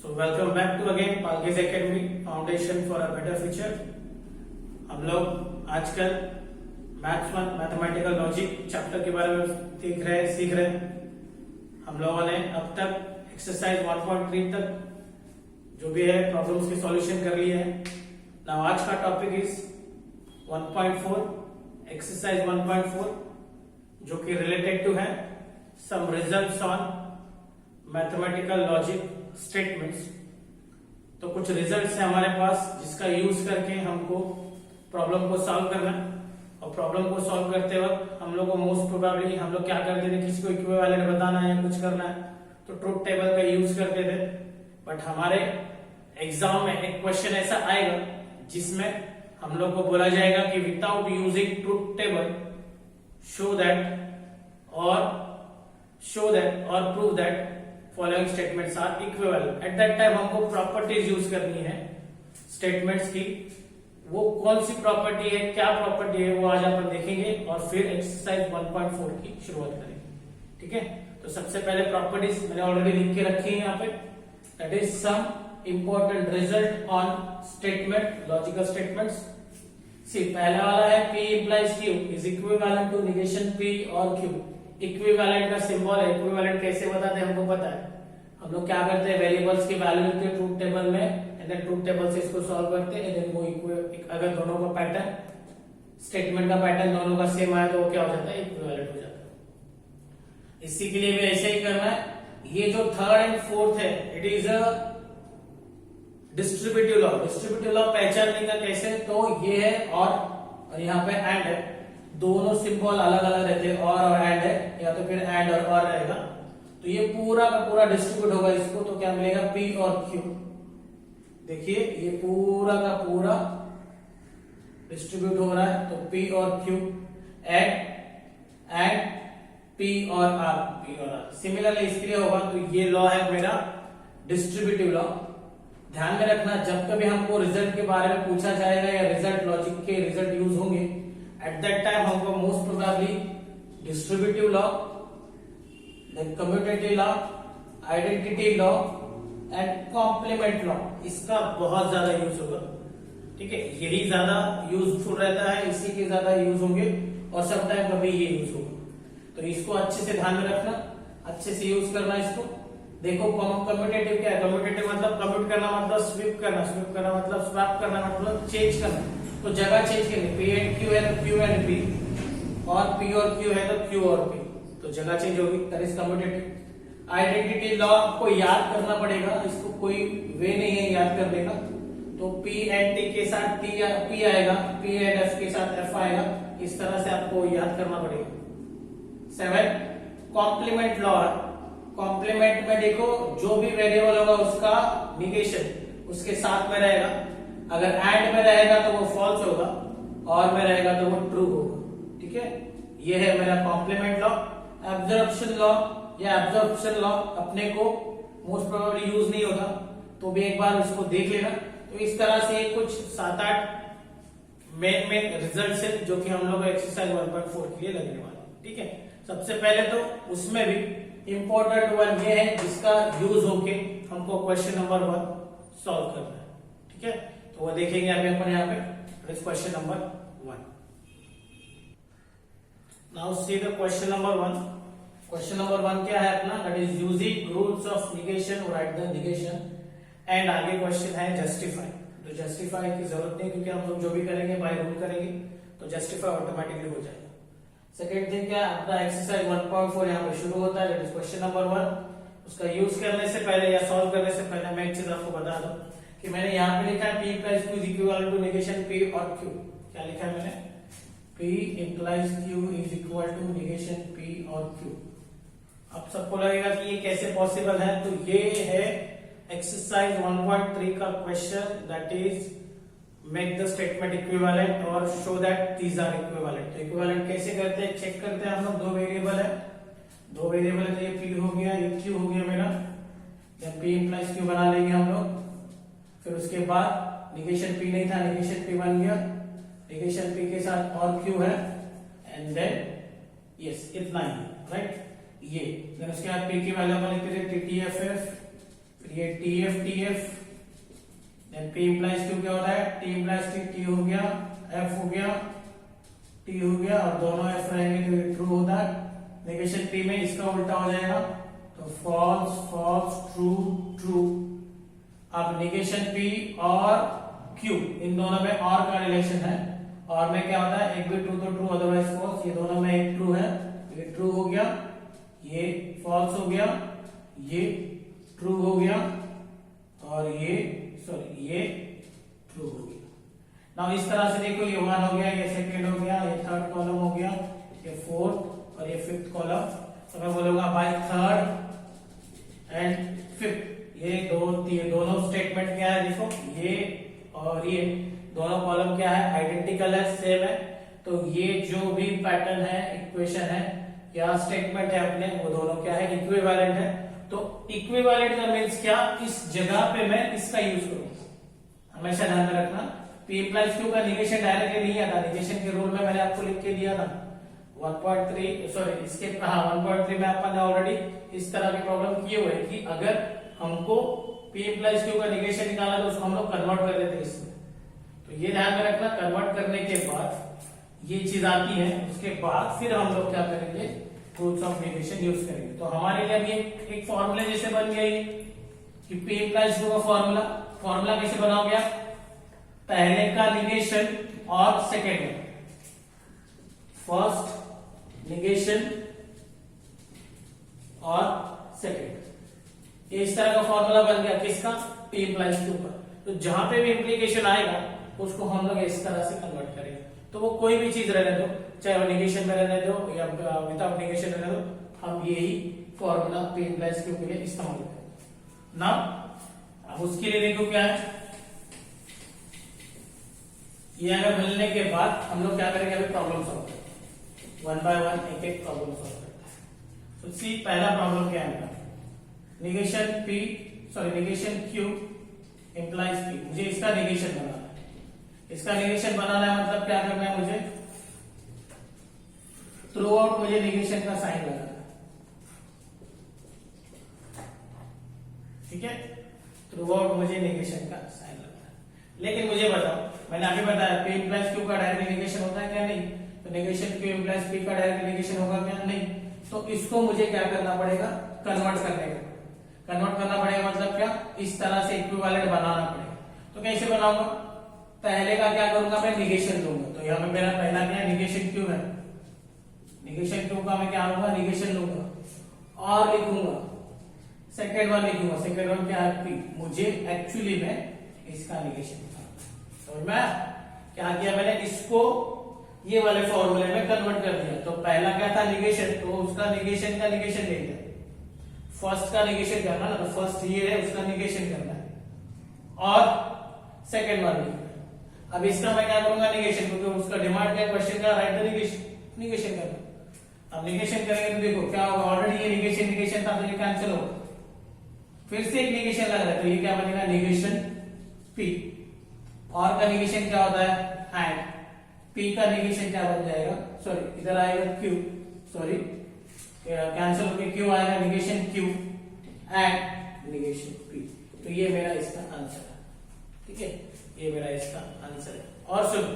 So welcome back to again Palkes Academy Foundation for a Better Future। हम लोग आजकल maths one mathematical logic chapter के बारे में सीख रहे हैं। हम लोगों ने अब तक एक्सरसाइज 1.3 तक जो भी है प्रॉब्लम्स के सॉल्यूशन कर लिए हैं। नाउ आज का टॉपिक इज 1.4 एक्सरसाइज 1.4 जो कि रिलेटेड टू है some results on mathematical logic statements. तो कुछ रिजल्ट्स है हमारे पास जिसका यूज करके हमको प्रॉब्लम को सॉल्व करना है। और प्रॉब्लम को सॉल्व करते वक्त हम लोग को मोस्ट प्रोबेबली हम लोग क्या करते थे, किसी को इक्विवेलेंट बताना है या कुछ करना है तो ट्रूथ टेबल का यूज करते थे। बट हमारे एग्जाम में एक क्वेश्चन ऐसा आएगा जिसमें हम लोग को बोला जाएगा कि without using truth table show that और prove that following statements are equivalent. At that time हमको प्रॉपर्टीज यूज करनी है स्टेटमेंट्स की। वो कौन सी प्रॉपर्टी है, क्या प्रॉपर्टी है, वो आज अपन देखेंगे और फिर एक्सरसाइज 1.4 की शुरुआत करेंगे। ठीक है, तो सबसे पहले प्रॉपर्टीज मैंने ऑलरेडी लिख के रखी है यहाँ पे। That is some important result on statement logical statements. See पहला वाला है P implies Q is equivalent to negation P और Q। इक्विवेलेंट का सिंबल है। इक्विवेलेंट कैसे बताते हैं हमको पता है। हम लोग क्या करते हैं, वेरिएबल्स की वैल्यू लिखते हैं ट्रूथ टेबल में एंड देन ट्रूथ टेबल से इसको सॉल्व करते हैं। देन वो अगर दोनों का पैटर्न स्टेटमेंट का पैटर्न दोनों का सेम आया तो वो क्या हो जाता है, इक्विवेलेंट हो जाता है। इसी के लिए भी ऐसे ही करना है। ये जो थर्ड एंड फोर्थ है it is a distributive law. Distributive law पहचानने का कैसे, तो ये है और यहाँ पे एंड है। दोनों सिंबल अलग अलग रहते हैं, और एंड है या तो फिर एंड और रहेगा। तो ये पूरा का पूरा डिस्ट्रीब्यूट होगा इसको, तो क्या मिलेगा P और Q। देखिए ये पूरा का पूरा डिस्ट्रीब्यूट हो रहा है तो P और Q एंड P और R। सिमिलरली इसके लिए होगा। तो ये लॉ है मेरा डिस्ट्रीब्यूटिव लॉ। ध्यान में रखना जब कभी हमको रिजल्ट के बारे में पूछा जाएगा या रिजल्ट लॉजिक के रिजल्ट यूज होंगे एट दैट टाइम हमको most probably distributive law, then commutative law, identity law and complement law इसका बहुत ज्यादा यूज होगा। ठीक है, यही ज्यादा यूजफुल रहता है, इसी के ज्यादा यूज होंगे और सब टाइम कभी ये यूज होगा। तो इसको अच्छे से ध्यान में रखना, अच्छे से यूज करना इसको। देखो कम्यूटेटिव क्या है, कम्यूटेटिव मतलब कम्यूट करना मतलब स्विप करना, स्विप करना मतलब स्वैप करना मतलब चेंज करना। तो जगह चेंज करनी, P एंड Q है तो Q एंड P, और P और Q है तो Q और P, तो जगह चेंज होगी। That is commutative. Identity law को याद करना पड़ेगा, इसको कोई वे नहीं है याद करने का। तो P एंड T के साथ P आएगा, P एंड F के साथ F आएगा। इस तरह से आपको याद करना पड़ेगा। 7 कॉम्प्लीमेंट लॉ। कॉम्प्लीमेंट में देखो जो भी वेरिएबल होगा उसका निगेशन उसके साथ में रहेगा। अगर एंड में रहेगा तो वो फॉल्स होगा, और में रहेगा तो वो ट्रू होगा। ठीक है, ये है मेरा कॉम्प्लीमेंट लॉ। एब्जॉर्प्शन लॉ या एब्जॉर्प्शन लॉ अपने को मोस्ट प्रोबेबली यूज नहीं होगा, तो भी एक बार उसको देख लेना। तो इस तरह से कुछ 7-8 मेन रिजल्ट है जो कि हम लोग एक्सरसाइज 1.4 के लिए लगने वाले हैं। ठीक है, सबसे पहले तो उसमें भी इंपॉर्टेंट वन ये है जिसका यूज होके हमको क्वेश्चन नंबर 1 सॉल्व करना है। ठीक है, तो वो देखेंगे अभी अपन यहाँ पे question number 1। Now see the question number 1। Question number 1 क्या है अपना, that is using rules of negation, right the negation. And आगे क्वेश्चन है जस्टिफाई। तो जस्टिफाई की जरूरत नहीं क्योंकि हम लोग जो भी करेंगे बाय रूल करेंगे, तो जस्टिफाई ऑटोमेटिकली हो जाएगा। सेकेंड थिंग क्या, अपना एक्सरसाइज 1.4 यहाँ पे शुरू होता है, दैट इज क्वेश्चन नंबर 1। उसका यूज करने से पहले या सॉल्व करने से पहले मैं एक चीज आपको बता दूं कि मैंने यहाँ पे लिखा है P implies Q is equivalent to negation P और Q। क्या लिखा है मैंने, P implies Q is equal to negation P और Q। अब सबको लगेगा कि ये कैसे पॉसिबल है, तो ये है एक्सरसाइज 1.3 का question, that is make the statement equivalent और show that these are equivalent. तो इक्विवेलेंट कैसे करते हैं, चेक करते हैं हम लोग। दो वेरिएबल है तो ये P हो गया, ये Q हो गया मेरा। या P implies Q बना लेंगे हम लोग। फिर उसके बाद निगेशन P नहीं था, निगेशन P बन गया। निगेशन P के साथ और Q है एंड देन यस इतना ही, राइट। ये देन उसके बाद P की वैल्यू अपन लिखते थे TTFF, फिर ये TF then P implies Q क्या होता है, T implies T हो गया, F हो गया, T हो गया, और दोनों F रहेंगे तो ये ट्रू होता है। नेगेशन P में इसका उल्टा हो जाएगा, तो फॉल्स फॉल्स ट्रू ट्रू। अब नेगेशन P और Q इन दोनों में और का रिलेशन है, और में क्या होता है, एक भी ट्रू तो ट्रू अदरवाइज फॉल्स। ये दोनों में एक ट्रू है, ये ट्रू हो गया, ये फॉल्स हो गया, ये ट्रू हो गया, और ये ट्रू हो गया। नाउ इस तरह से देखो, ये 1 हो गया, ये सेकंड हो गया, ये थर्ड कॉलम हो गया, ये फोर्थ और ये फिफ्थ कॉलम। तो मैं बोलूंगा बाय थर्ड एंड फिफ्थ ये दोनों स्टेटमेंट क्या है, देखो ये और ये दोनों कॉलम क्या है, आइडेंटिकल है, सेम है। तो ये जो भी पैटर्न है, इक्वेशन है या स्टेटमेंट है अपने, वो दोनों क्या है, इक्विवेलेंट है। तो इक्विवेलेंट का मींस क्या, इस जगह पे मैं इसका यूज करूंगा। हमेशा ध्यान में रखना, P implies Q का निगेशन डायरेक्टली नहीं आता। निगेशन के रूल में मैंने आपको लिख के दिया था 1.3 सॉरी इसके 1.3 में अपन ने ऑलरेडी इस तरह के प्रॉब्लम किए हुए कि अगर हमको P implies Q का निगेशन निकाला तो उसको हम लोग कन्वर्ट कर देते इसमें। तो ये ध्यान में रखना, कन्वर्ट करने के बाद ये चीज आती है, उसके बाद फिर हम लोग क्या करेंगे, रूल्स ऑफ निगेशन यूज करेंगे। तो हमारे लिए अभी एक फॉर्मूला जैसे बन गया कि P implies Q का फॉर्मूला कैसे बनाओगे आप, पहले का निगेशन और सेकेंड में, फर्स्ट निगेशन और सेकेंड, इस तरह का फॉर्मूला बन गया किसका, P implies Q का। तो जहां पे भी इंप्लीकेशन आएगा उसको हम लोग इस तरह से कन्वर्ट करेंगे। तो वो कोई भी चीज रहने दो, चाहे वो निगेशन में रहने दो या विदाउट निगेशन रहने दो, हम यही फॉर्मूला P implies Q के लिए इस्तेमाल करेंगे ना। अब उसके लिए देखो क्या है, ये अगर मिलने के बाद हम लोग क्या करेंगे, अभी प्रॉब्लम सॉल्व करेंगे, 1 बाय 1 एक एक प्रॉब्लम सॉल्व करते हैं। तो सी पहला प्रॉब्लम क्या है, निगेशन Q implies P। मुझे इसका निगेशन बनाना है, इसका निगेशन बनाना है मतलब क्या करना है, मुझे थ्रू आउट मुझे निगेशन का साइन लगाना है, ठीक है, थ्रू आउट मुझे निगेशन का साइन लगाना है। लेकिन मुझे बताओ, मैंने अभी बताया P implies Q का डायरेक्ट निगेशन होता है क्या, नहीं। तो निगेशन Q implies P का डायरेक्ट निगेशन होगा क्या, नहीं। तो इसको मुझे क्या करना पड़ेगा, कन्वर्ट करना पड़ेगा मतलब क्या, इस तरह से इक्विवेलेंट बनाना पड़ेगा। तो कैसे बनाऊंगा, पहले का क्या करूंगा, मैं निगेशन लूंगा। तो यहां पे मेरा पहला क्या है, निगेशन Q है, निगेशन Q का मैं क्या लूंगा, निगेशन लूंगा और लिखूंगा सेकेंड वन लिखूंगा, सेकेंड वन क्या है, P। मुझे एक्चुअली में इसका निगेशन समझ में क्या किया मैंने, इसको ये वाले फॉर्मूले में कन्वर्ट कर दिया। तो पहला क्या था, निगेशन, तो उसका निगेशन का निगेशन ले लिया, फर्स्ट का निगेशन करना ना, तो फर्स्ट ये है, उसका निगेशन करना है और सेकंड वन लिखना। अब इसका मैं क्या करूंगा, निगेशन, क्योंकि उसका डिमांड क्या, क्वेश्चन का राइट द निगेशन करना। अब निगेशन करेंगे तो देखो क्या होगा, ऑलरेडी ये निगेशन था तो ये कैंसिल होगा, फिर से एक निगेशन लग रहा है, तो ये क्या बनेगा, निगेशन P। और का निगेशन क्या होता है, एंड। P का निगेशन क्या बन जाएगा, सॉरी इधर आएगा Q, सॉरी कैंसिल होकर Q आएगा, negation Q and negation P। तो ये मेरा इसका आंसर है, ठीक है, ये मेरा इसका आंसर है। और सुनो,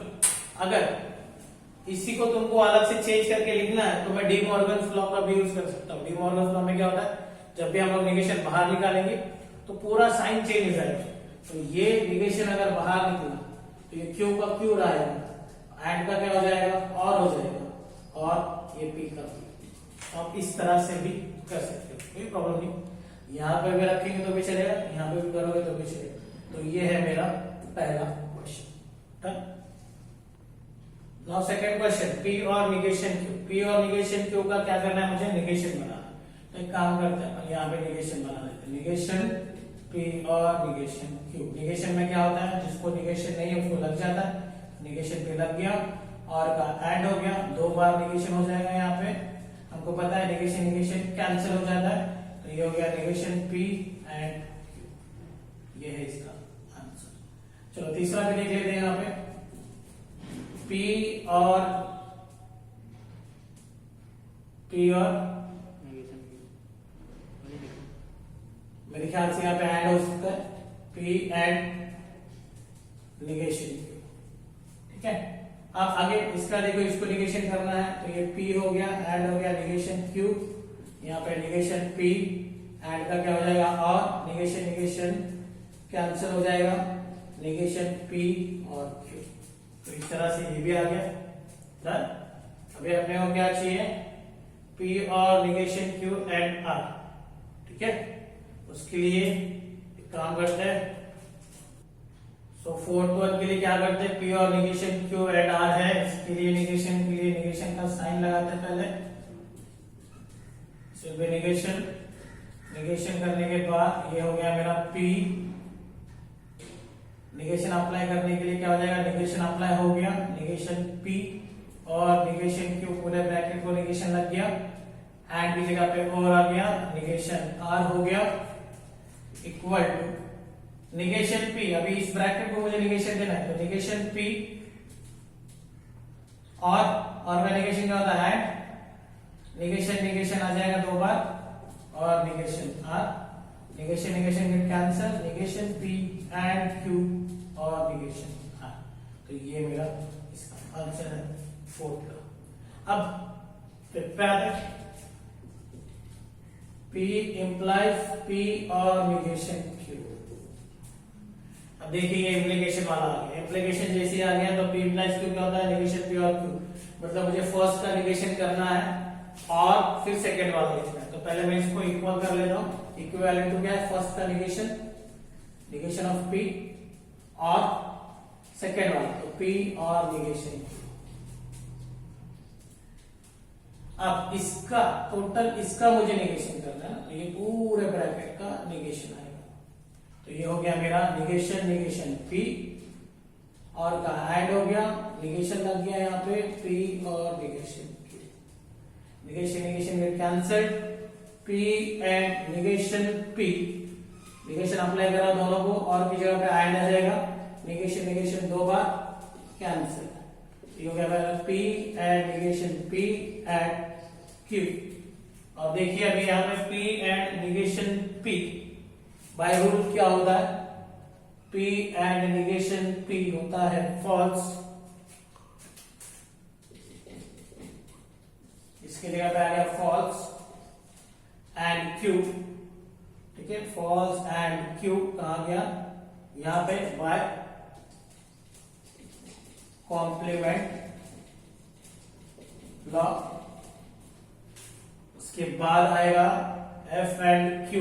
अगर इसी को तुमको अलग से चेंज करके लिखना है तो मैं डी मॉर्गन लॉ का भी यूज कर सकता हूँ। डी मॉर्गन लॉ में क्या होता है, जब भी हम लोग निगेशन बाहर निकालेंगे तो पूरा साइन चेंज हो जाएगा। तो ये निगेशन अगर बाहर निकला तो ये Q का Q रहेगा, एंड का क्या हो जाएगा, और हो जाएगा, और ये P का P। आप इस तरह से भी कर सकते हो, कोई प्रॉब्लम नहीं। यहाँ पे भी रखेंगे तो भी चलेगा, यहाँ पे भी करोगे तो भी चलेगा। तो ये है मेरा पहला question. Now second question, P और निगेशन Q। P और निगेशन Q का क्या करना है, मुझे निगेशन बनाना। तो एक काम करते हैं, यहाँ पे निगेशन बना देते हैं, निगेशन P और निगेशन Q। निगेशन में क्या होता है, जिसको निगेशन नहीं है उसको लग जाता है, निगेशन पे लग गया और का एंड हो गया, 2 बार निगेशन हो जाएगा। यहाँ पे हमको पता है निगेशन कैंसिल हो जाता है, तो ये हो गया निगेशन P एंड Q। ये है इसका आंसर। चलो तीसरा भी देख लेते हैं, यहाँ पे P और मेरे ख्याल से यहाँ पे एंड हो सकता है, P एंड निगेशन Q, ठीक है। अब आगे इसका देखो, इसको निगेशन करना है तो ये P हो गया, एंड हो गया निगेशन Q, यहाँ पे निगेशन P, एंड का क्या हो जाएगा और निगेशन निगेशन कैंसिल हो जाएगा, निगेशन P और Q। तो इस तरह से ये भी आ गया डन। अभी अपने को क्या चाहिए, P और निगेशन Q एंड R, ठीक है। उसके लिए एक काम करते हैं, सो फोर्थ वन के लिए क्या करते हैं, P और निगेशन Q एंड R है, इसके लिए निगेशन के लिए निगेशन का साइन लगाते हैं पहले, सिर्फ निगेशन, निगेशन करने के बाद ये हो गया मेरा P, निगेशन अप्लाई करने के लिए क्या हो जाएगा, निगेशन अप्लाई हो गया, निगेशन P और निगेशन Q, पूरे ब्रैकेट को निगेशन लग गया, एंड की जगह पे और आ गया, निगेशन R हो गया इक्वल टू निगेशन P। अभी इस ब्रैकेट को मुझे निगेशन देना है तो निगेशन P और का निगेशन क्या होता है, निगेशन निगेशन आ जाएगा दो बार और negation R, negation negation get cancel, negation P and Q और निगेशन R। तो ये मेरा इसका आंसर है फोर्थ का। अब फिफ्थ पे आते हैं, P implies P और निगेशन Q। अब देखिए इम्प्लीकेशन वाला आ गया, इम्प्लीकेशन जैसे आ गया तो P implies Q क्या होता है, निगेशन P और Q, मतलब मुझे फर्स्ट का निगेशन करना है और फिर सेकंड वाला लिखना है। तो पहले मैं इसको इक्वल कर लेता हूं, इक्विवेलेंट टू क्या है, फर्स्ट का निगेशन, निगेशन ऑफ P और सेकंड वाला तो P और निगेशन Q। अब इसका टोटल इसका मुझे निगेशन करना है, तो ये पूरे ब्रैकेट का निगेशन आएगा। तो ये हो गया मेरा निगेशन निगेशन P और का एड हो गया, निगेशन लग गया यहाँ पे P और negation Q, negation negation get cancel, P and negation P, negation apply करा दोनों को और की जगह पे एड आ जाएगा, निगेशन निगेशन दो बार कैंसिल, ये हो गया मेरा P and negation P and Q। और देखिए अभी यहाँ पे P and negation P by rule क्या होता है, P एंड निगेशन P होता है फॉल्स, इसके जगह पे आ गया फॉल्स एंड Q, ठीक है। फॉल्स एंड Q कहा गया यहाँ पे बाय कॉम्प्लीमेंट लॉ। उसके बाद आएगा F and Q,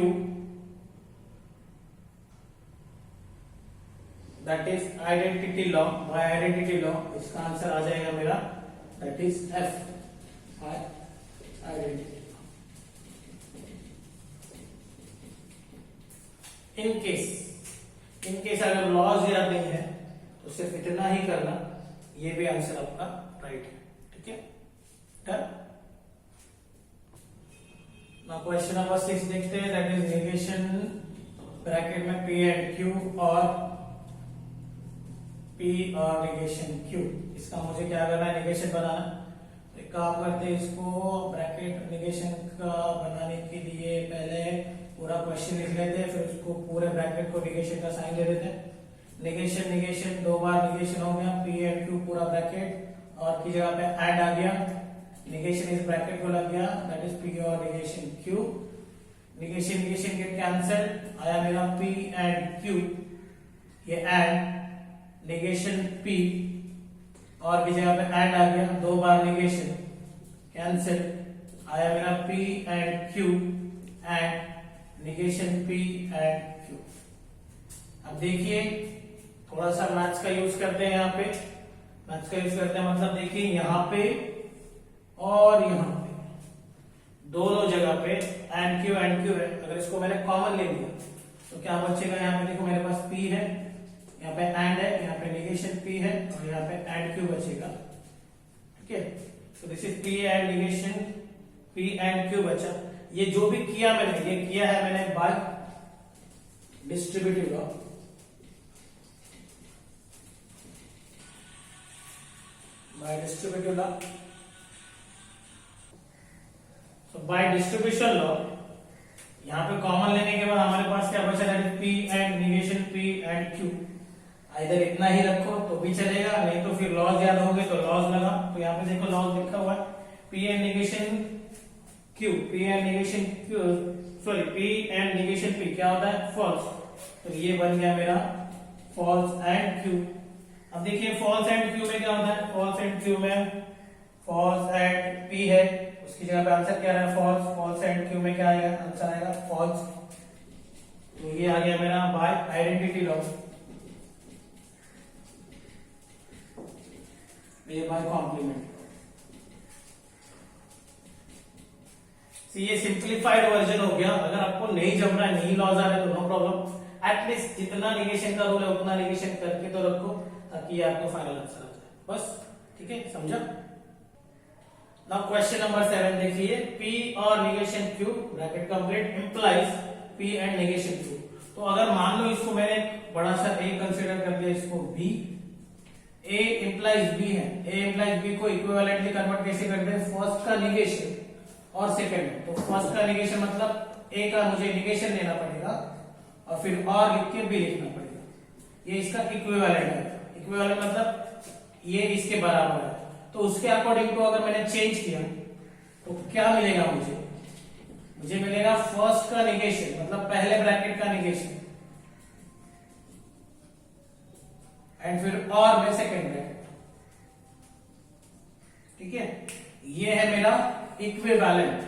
that is identity law, by identity law इसका आंसर आ जाएगा मेरा, that is F by identity. In case अगर लॉज याद नहीं है तो सिर्फ इतना ही करना, ये भी आंसर आपका राइट है, ठीक है डन। नाउ क्वेश्चन नंबर 6 देखते हैं, दैट इज निगेशन ब्रैकेट में P एंड Q और P और निगेशन Q। इसका मुझे क्या करना है, निगेशन बनाना। तो एक काम करते हैं, इसको ब्रैकेट निगेशन का बनाने के लिए पहले पूरा क्वेश्चन लिख लेते हैं, फिर उसको पूरे ब्रैकेट को निगेशन का साइन दे देते हैं। निगेशन निगेशन दो बार निगेशन हो गया, P एंड Q पूरा ब्रैकेट और की जगह पे एंड आ गया, निगेशन इस ब्रैकेट को लग गया, दैट इज P और negation Q। Negation negation get cancel, आया मेरा P एंड Q, ये एंड निगेशन P और की जगह पे एंड आ गया, दो बार निगेशन कैंसिल, आया मेरा P and Q and negation P and Q। अब देखिए थोड़ा सा मैथ्स का यूज करते हैं, यहाँ पे मैथ्स का यूज करते हैं, मतलब देखिए यहाँ पे और यहाँ पे दोनों जगह पे एंड Q है। अगर इसको मैंने कॉमन ले लिया तो क्या बचेगा, यहाँ पे देखो मेरे पास P है, यहाँ पे एंड है, यहाँ पे निगेशन P है और यहाँ पे एंड Q बचेगा, ठीक है। तो this is P and negation P and Q बचा। ये जो भी किया मैंने, ये किया है मैंने bye distributive law, bye distributive law. So by distribution law यहाँ पे कॉमन लेने के बाद हमारे पास क्या बचा है, P and negation P and Q. इधर इतना ही रखो तो भी चलेगा, नहीं तो फिर लॉज याद होंगे तो लॉज लगा। तो यहाँ पे देखो लॉज लिखा हुआ है P and negation Q, P and negation Q, sorry P and negation P क्या होता है, फॉल्स। तो ये बन गया मेरा फॉल्स एंड क्यू। अब देखिए फॉल्स एंड क्यू में क्या होता है, फॉल्स एंड क्यू में फॉल्स एंड पी है, उसकी जगह पे आंसर क्या है, फॉल्स। फॉल्स एंड क्यू में क्या आएगा, आंसर आएगा फॉल्स। तो ये आ गया मेरा बाय आइडेंटिटी लॉस, ये बाय कॉम्प्लीमेंट। ये सिंप्लीफाइड वर्जन हो गया। अगर आपको नहीं जम रहा है, नहीं लॉज आ रहे तो नो प्रॉब्लम, एटलीस्ट जितना निगेशन का रूल है उतना निगेशन करके तो रखो ताकि ये आपको फाइनल आंसर आ जाए बस। ठीक है, समझा। नाउ क्वेश्चन नंबर 7 देखिए, P और negation Q bracket complete implies P and negation Q। तो अगर मान लो इसको मैंने बड़ा सा A कंसीडर कर लिया, इसको B, A इंप्लाइज B है, A इंप्लाइज B को इक्विवेलेंटली कन्वर्ट कैसे करते हैं, फर्स्ट का निगेशन और सेकंड। तो फर्स्ट का निगेशन मतलब A का मुझे निगेशन लेना पड़ेगा और फिर और लिख के B लिखना पड़ेगा। ये इसका इक्विवेलेंट है। इक्विवेलेंट मतलब ये इसके बराबर है। तो उसके अकॉर्डिंग टू अगर मैंने चेंज किया तो क्या मिलेगा मुझे, मुझे मिलेगा फर्स्ट का निगेशन मतलब पहले ब्रैकेट का निगेशन एंड फिर और में सेकंड ब्रैकेट। ठीक है, ये है मेरा इक्विवेलेंट।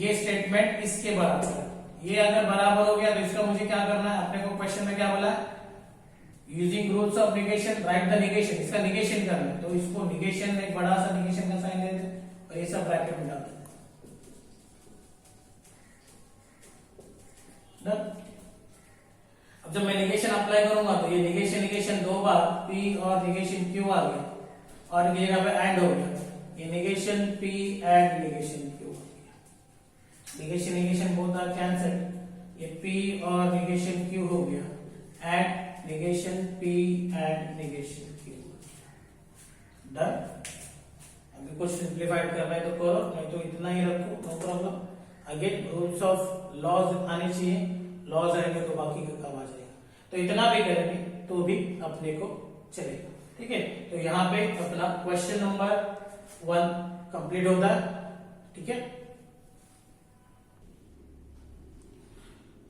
ये स्टेटमेंट इसके बराबर है। ये अगर बराबर हो गया तो इसका मुझे क्या करना है, अपने को क्वेश्चन में क्या बोला है, using rules of negation right the negation, इसका निगेशन करना है। तो इसको निगेशन में एक बड़ा सा निगेशन का साइन दे दें और ये सब ब्रैकेट में डाल दें। अब जब मैं निगेशन अप्लाई करूंगा तो ये निगेशन दो बार P और निगेशन Q आ गया और ये जगह पे एंड हो गया, ये negation P and negation Q हो गया। निगेशन बोथ आर कैंसिल, ये P और निगेशन Q हो गया and negation P and negation Q। Done. अगर कुछ सिंप्लीफाइड करना है तो करो, नहीं तो इतना ही रखो, no problem. Again rules of laws आने चाहिए, लॉज आएंगे तो बाकी का काम आ जाएगा। तो इतना भी करेंगे तो भी अपने को चलेगा। ठीक है, तो यहाँ पे अपना क्वेश्चन नंबर 1 कंप्लीट होता है। ठीक है,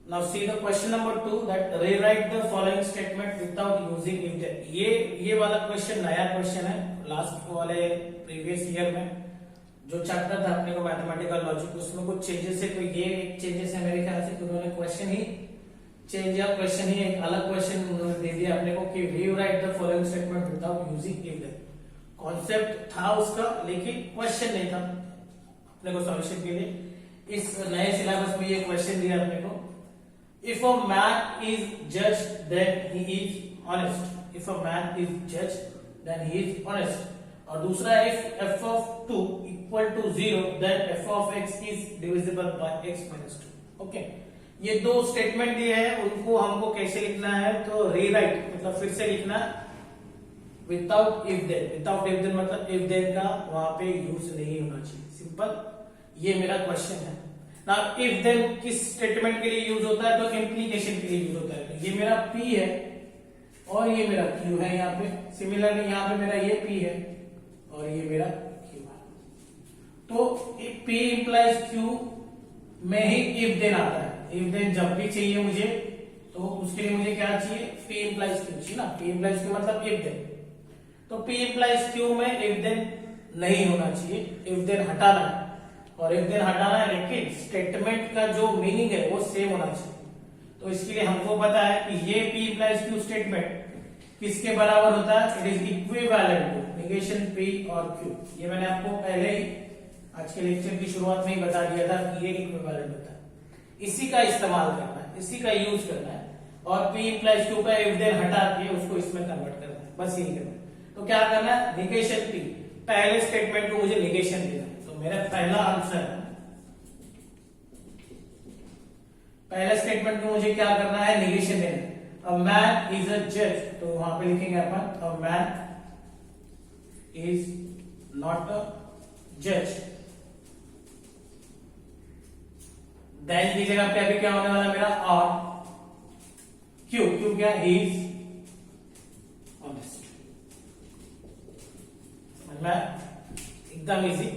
now see the question number 2 that rewrite the following statement without using if then। ये वाला क्वेश्चन नया क्वेश्चन है, लास्ट वाले प्रीवियस ईयर में जो चैप्टर था अपने को मैथमेटिकल लॉजिक, उसमें कुछ चेंजेस है। तो ये एक चेंजेस है मेरे ख्याल से कि उन्होंने क्वेश्चन ही चेंज या क्वेश्चन ही एक अलग क्वेश्चन उन्होंने दे दिया अपने को कि rewrite the following statement without using if then. Concept था उसका लेकिन क्वेश्चन नहीं था अपने को सॉल्यूशन के लिए। इस नए सिलेबस में ये क्वेश्चन दिया अपने को, if a man is judged then he is honest, if a man is judged then he is honest। और दूसरा if f of 2 equal to 0 then f of x is divisible by x minus 2। Okay, ये दो statement दिए हैं, उनको हमको कैसे लिखना है, तो रीराइट मतलब फिर से लिखना without if then. Without if then मतलब इफ देन का वहां पे यूज नहीं होना चाहिए, सिंपल। ये मेरा क्वेश्चन है ना। इफ देन किस स्टेटमेंट के लिए यूज होता है, तो इम्प्लीकेशन के लिए यूज होता है। तो ये मेरा P है और ये मेरा Q है यहाँ पे। सिमिलरली यहाँ पे मेरा ये P है और ये मेरा Q है। तो P इंप्लाइज Q में ही इफ देन आता है। इफ देन जब भी चाहिए मुझे तो उसके लिए मुझे क्या चाहिए, P इंप्लाइज Q चाहिए ना। P इंप्लाइज Q मतलब इफ देन। तो P इंप्लाइज Q में इफ देन नहीं होना चाहिए, इफ देन हटाना है। और इफ देन हटाना है लेकिन स्टेटमेंट का जो मीनिंग है वो सेम होना चाहिए। तो इसके लिए हमको पता है कि ये P इंप्लाइज Q स्टेटमेंट किसके बराबर होता है, it is equivalent to negation P और Q। ये मैंने आपको पहले ही आज के लेक्चर की शुरुआत में ही बता दिया था कि ये इक्विवेलेंट होता है। इसी का इस्तेमाल करना है, इसी का यूज करना है और P इंप्लाइज Q का इफ देन हटा के उसको इसमें कन्वर्ट करना है, बस यही करना है। तो क्या करना है, निगेशन P, पहले स्टेटमेंट को मुझे निगेशन देना है। तो मेरा पहला आंसर, पहले स्टेटमेंट को मुझे क्या करना है, निगेशन देना। अ मैन इज अ जज, तो वहां पे लिखेंगे अपन a man is not a जज देन की जगह पे अभी क्या होने वाला मेरा और क्यू, क्यू क्या, ही इज ऑनेस्ट। समझ में आया? एकदम इजी।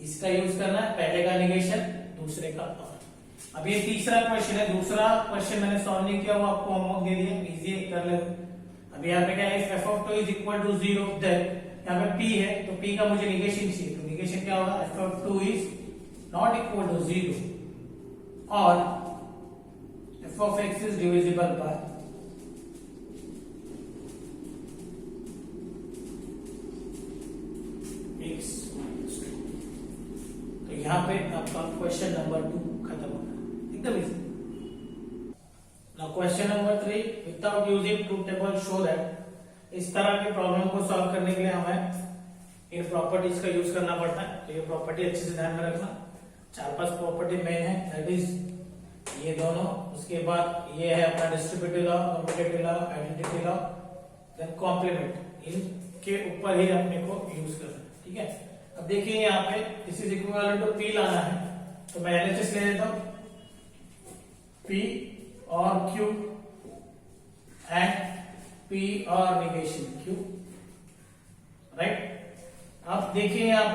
इसका यूज करना है, पहले का निगेशन, दूसरे का और। अब ये तीसरा क्वेश्चन है, दूसरा क्वेश्चन मैंने सॉल्व नहीं किया, वो आपको होमवर्क दे दिया, इजी कर ले। अब यहाँ पे क्या है, f of 2 is equal to 0, then यहाँ पे p है, तो p का मुझे निगेशन चाहिए, तो निगेशन क्या होगा, f of 2 is not equal to 0 और f of x is divisible by x minus 2। तो यहाँ पे आपका क्वेश्चन नंबर 2 खत्म हो गया, एकदम easy. Now question number 3, without using truth table show that इस तरह के प्रॉब्लम को सॉल्व करने के लिए हमें इन प्रॉपर्टीज का यूज करना पड़ता है। तो ये प्रॉपर्टी अच्छे से ध्यान में रखना, 4-5 प्रॉपर्टी मेन है, दैट इज ये दोनों, उसके बाद ये है अपना distributive law, commutative law, identity law, then complement, इनके ऊपर ही अपने को यूज करना है, ठीक है। अब देखिए यहाँ पे this is equivalent to P लाना है, तो मैं एलएचएस ले लेता हूं, पी और Q एंड P और निगेशन Q, राइट। अब देखिए यहाँ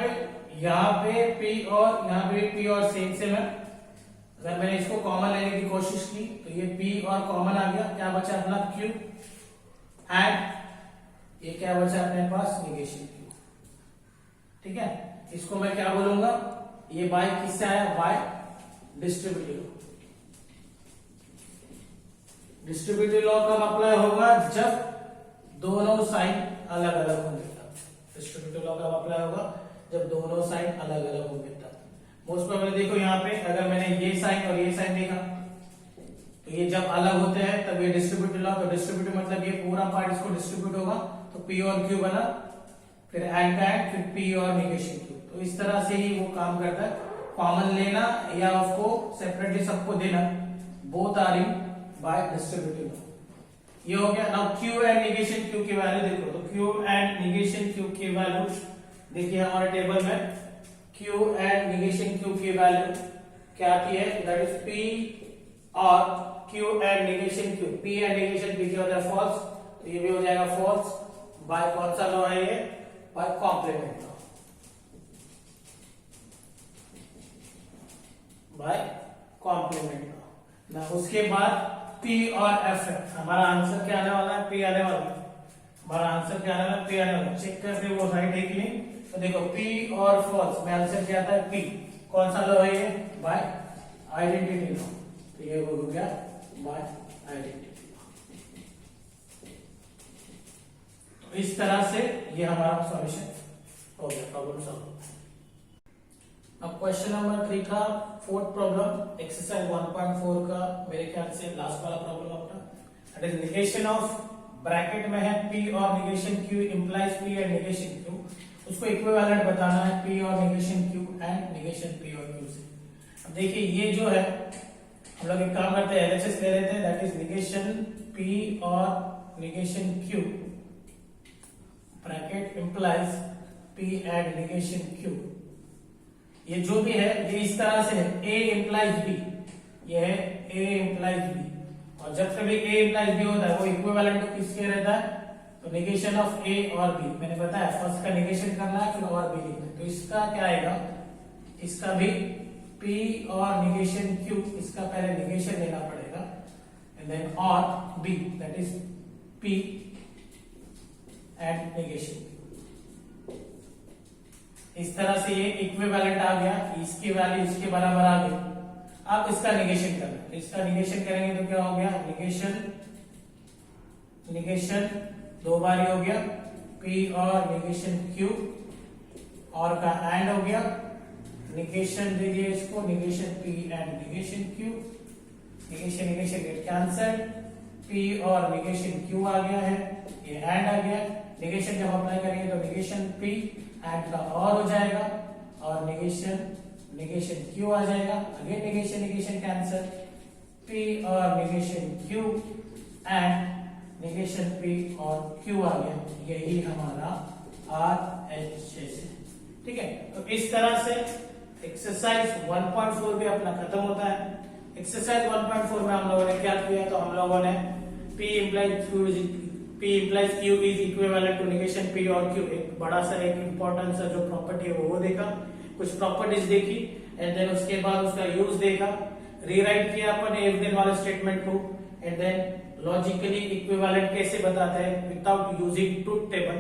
पे P और यहाँ पे P और सेम सेम है। अगर मैंने इसको कॉमन लेने की कोशिश की तो ये P और कॉमन आ गया, क्या बचा अपना Q एंड ये क्या बचा अपने पास निगेशन Q, ठीक है। इसको मैं क्या बोलूंगा, ये बाय किससे आया, bye distributive law. Distributive law कब अप्लाई होगा, जब दोनों साइन अलग अलग होंगे तब। डिस्ट्रीब्यूटिव लॉ कब अप्लाई होगा, जब दोनों साइन अलग अलग होंगे तब। मोस्ट प्रोबेबली देखो यहाँ पे अगर मैंने ये साइन और ये साइन देखा तो ये जब अलग होते हैं तब ये डिस्ट्रीब्यूटिव लॉ, तो डिस्ट्रीब्यूटिव मतलब ये पूरा पार्ट इसको डिस्ट्रीब्यूट होगा, तो P और Q बना, फिर एंड का एंड, फिर P और निगेशन Q। तो इस तरह से ही वो काम करता है, कॉमन लेना या उसको सेपरेटली सबको देना, both are in by distributive law. ये हो गया। Now Q and negation Q की वैल्यू देखो, तो Q एंड निगेशन Q की वैल्यू देखिए हमारे टेबल में, Q एंड निगेशन Q की वैल्यू क्या आती है, दैट इज P और Q and negation Q, P and negation P क्या होता है, फॉल्स, तो ये भी हो जाएगा फॉल्स। बाय कौन सा लॉ है ये, by complement law, by complement law. ना उसके बाद P और F है, हमारा आंसर क्या आने वाला है, P आने वाला है, हमारा आंसर क्या आने वाला है, P आने वाला है। चेक करते वो राइट है कि नहीं, तो देखो P और फॉल्स में आंसर क्या आता है, P। कौन सा लॉ है ये, बाय आइडेंटिटी लॉ, तो ये हो गया बाय आइडेंटिटी लॉ। तो इस तरह से ये हमारा सॉल्यूशन हो गया, प्रॉब्लम सॉल्व। अब क्वेश्चन नंबर 3 का फोर्थ प्रॉब्लम, एक्सरसाइज 1.4 का मेरे ख्याल से लास्ट वाला प्रॉब्लम अपना, that is negation of, bracket में है P और negation Q implies P and negation Q, उसको इक्विवेलेंट बताना है P और negation Q and negation P और Q से। अब देखिए ये जो है हम लोग एक काम करते हैं, एलएचएस ले लेते हैं, दैट इज निगेशन P और negation Q, bracket implies P and negation Q। ये जो भी है ये इस तरह से है, A इंप्लाइज B, ये है A इंप्लाइज B, और जब कभी A इंप्लाइज B होता है वो इक्विवेलेंट तो किसके रहता है, तो निगेशन ऑफ A और B। मैंने बताया फर्स्ट का निगेशन करना है, फिर और B लिखना है, तो इसका क्या आएगा, इसका भी P और निगेशन Q, इसका पहले निगेशन लेना पड़ेगा, एंड देन और B, that is P and negation. इस तरह से ये इक्विवेलेंट आ गया, इसकी वैल्यू इसके बराबर आ गई। अब इसका निगेशन करना है, इसका निगेशन करेंगे तो क्या हो गया, निगेशन दो बार हो गया, P और निगेशन Q, और का एंड हो गया, निगेशन दीजिए इसको, negation P and negation Q, negation get cancel, P और निगेशन Q आ गया है, ये एंड आ गया। निगेशन जब अप्लाई करेंगे तो निगेशन P एंड का और हो जाएगा, और निगेशन Q आ जाएगा, अगेन निगेशन कैंसल, P और negation Q and negation P और Q आ गया, यही हमारा RHS है, ठीक है। तो इस तरह से एक्सरसाइज 1.4 भी अपना खत्म होता है। एक्सरसाइज 1.4 में हम लोगों ने क्या किया, तो हम लोगों ने P implies Q is equivalent to negation P और Q, एक बड़ा सा एक इंपॉर्टेंट सा जो प्रॉपर्टी है वो देखा, कुछ प्रॉपर्टीज देखी, एंड देन उसके बाद उसका यूज देखा, रीराइट किया अपन इफ देन वाले स्टेटमेंट को, एंड देन लॉजिकली इक्विवेलेंट कैसे बताते हैं विदाउट यूजिंग ट्रूथ टेबल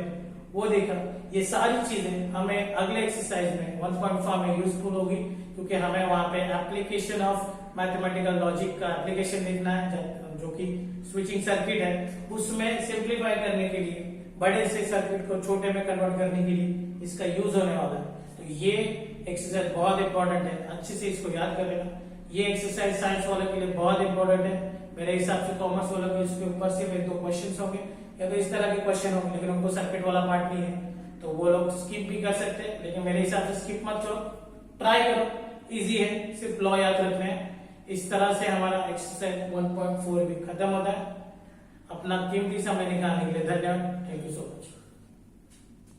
वो देखा। ये सारी चीजें हमें अगले एक्सरसाइज में 1.5 में यूजफुल होगी, क्योंकि हमें वहां पे एप्लीकेशन ऑफ मैथमेटिकल लॉजिक का एप्लीकेशन देखना है, जो कि स्विचिंग सर्किट है, उसमें सिंप्लीफाई करने के लिए, बड़े से सर्किट को छोटे में कन्वर्ट करने के लिए इसका यूज होने वाला है। तो ये एक्सरसाइज बहुत इंपॉर्टेंट है, अच्छे से इसको याद कर लेना। ये एक्सरसाइज साइंस वालों के लिए बहुत इंपॉर्टेंट है, मेरे हिसाब से कॉमर्स वालों के इसके ऊपर सिर्फ 1-2 क्वेश्चन होंगे या तो इस तरह के क्वेश्चन होंगे, लेकिन उनको सर्किट वाला पार्ट नहीं है तो वो लोग स्किप भी कर सकते हैं, लेकिन मेरे हिसाब से स्किप मत करो, ट्राई करो, इजी है, सिर्फ लॉ याद रखने हैं। इस तरह से हमारा एक्सरसाइज 1.4 भी खत्म होता है। अपना कीमती समय निकालने के लिए धन्यवाद, थैंक यू सो मच।